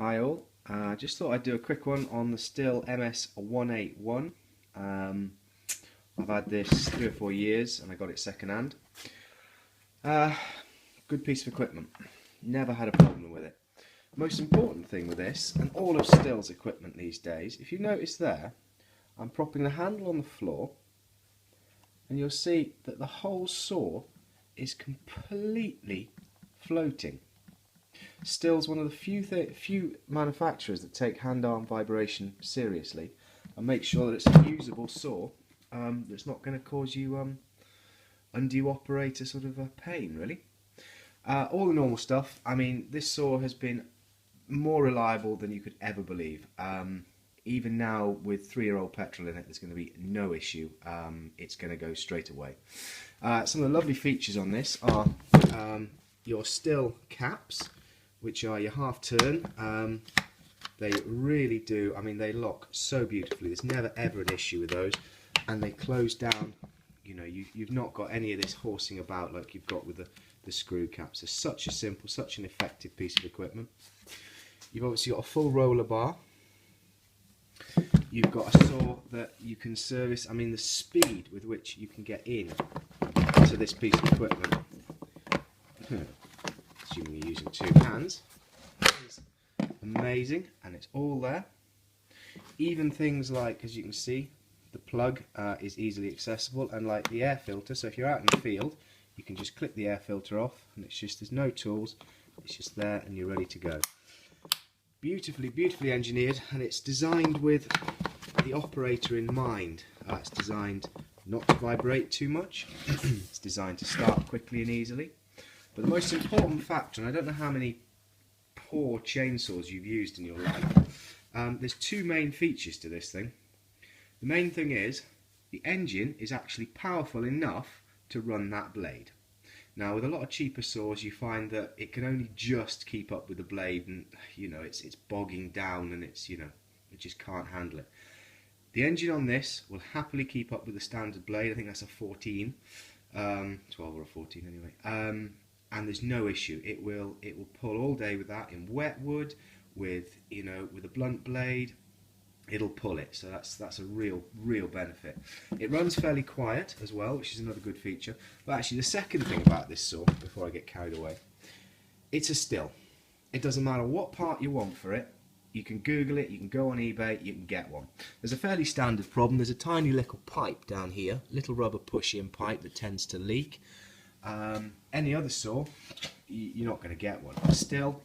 Hi all, just thought I'd do a quick one on the Stihl MS181. I've had this 3 or 4 years and I got it second hand. Good piece of equipment, never had a problem with it. Most important thing with this, and all of Stihl's equipment these days, if you notice there, I'm propping the handle on the floor and you'll see that the whole saw is completely floating. Stihl's one of the few manufacturers that take hand-arm vibration seriously and make sure that it's a usable saw that's not going to cause you undue operator sort of pain, really. All the normal stuff. I mean, this saw has been more reliable than you could ever believe. Even now, with 3-year-old petrol in it, there's going to be no issue. It's going to go straight away. Some of the lovely features on this are your Stihl caps, which are your half turn. They really do, I mean, they lock so beautifully. There's never ever an issue with those, and they close down. You know, you've not got any of this horsing about like you've got with the screw caps. It's such a simple, such an effective piece of equipment. You've obviously got a full roller bar. You've got a saw that you can service. I mean, the speed with which you can get in to this piece of equipment, assuming you're using 2 hands, is amazing, and it's all there. Even things like, as you can see, the plug is easily accessible, and like the air filter, so if you're out in the field you can just click the air filter off and it's just, there's no tools, it's just there and you're ready to go. Beautifully engineered, and it's designed with the operator in mind. It's designed not to vibrate too much. It's designed to start quickly and easily. But the most important factor, and I don't know how many poor chainsaws you've used in your life, there's 2 main features to this thing. The main thing is the engine is actually powerful enough to run that blade. Now, with a lot of cheaper saws, you find that it can only just keep up with the blade, and you know it's bogging down, and it's, you know, it just can't handle it. The engine on this will happily keep up with the standard blade. I think that's a 14, 12 or a 14 anyway. And there's no issue. It will pull all day with that in wet wood, with, you know, with a blunt blade. It'll pull it, so that's a real benefit. It runs fairly quiet as well, which is another good feature. But actually, the second thing about this saw, before I get carried away, it's a Stihl. It doesn't matter what part you want for it. You can Google it, you can go on eBay, you can get one. There's a fairly standard problem. There's a tiny little pipe down here, little rubber push-in pipe that tends to leak. Any other saw, you're not going to get one. Stihl,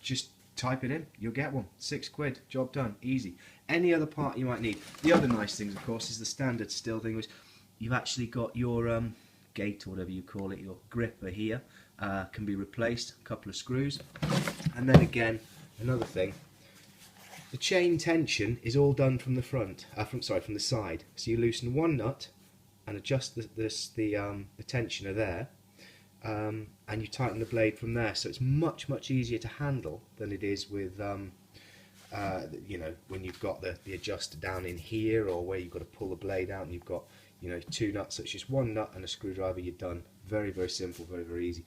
just type it in, you'll get one. £6, job done, easy. Any other part you might need. The other nice things, of course, is the standard Stihl thing, which you've actually got your gate, or whatever you call it, your gripper here, can be replaced, a couple of screws. And then again, another thing, the chain tension is all done from the front, from the side. So you loosen one nut and adjust the tensioner there, and you tighten the blade from there. So it's much easier to handle than it is with you know, when you've got the adjuster down in here, or where you've got to pull the blade out and you've got, you know, 2 nuts. So it's just 1 nut and a screwdriver, you're done. Very simple, very easy.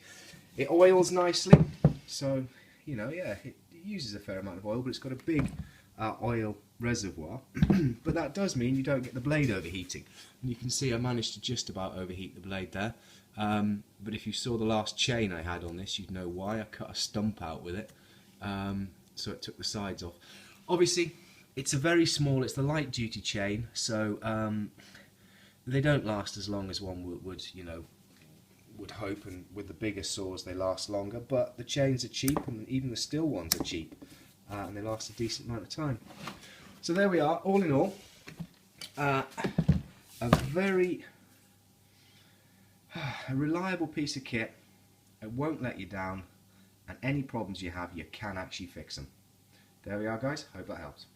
It oils nicely, so you know, yeah, it uses a fair amount of oil, but it's got a big oil reservoir. But that does mean you don't get the blade overheating. And you can see I managed to just about overheat the blade there. But if you saw the last chain I had on this, you'd know why. I cut a stump out with it, so it took the sides off. Obviously, it's a very small, it's the light duty chain, so they don't last as long as one would, you know, would hope, and with the bigger saws they last longer. But the chains are cheap, and even the Stihl ones are cheap, and they last a decent amount of time. So there we are, all in all, a very reliable piece of kit. It won't let you down, and any problems you have, you can actually fix them. There we are, guys. Hope that helps.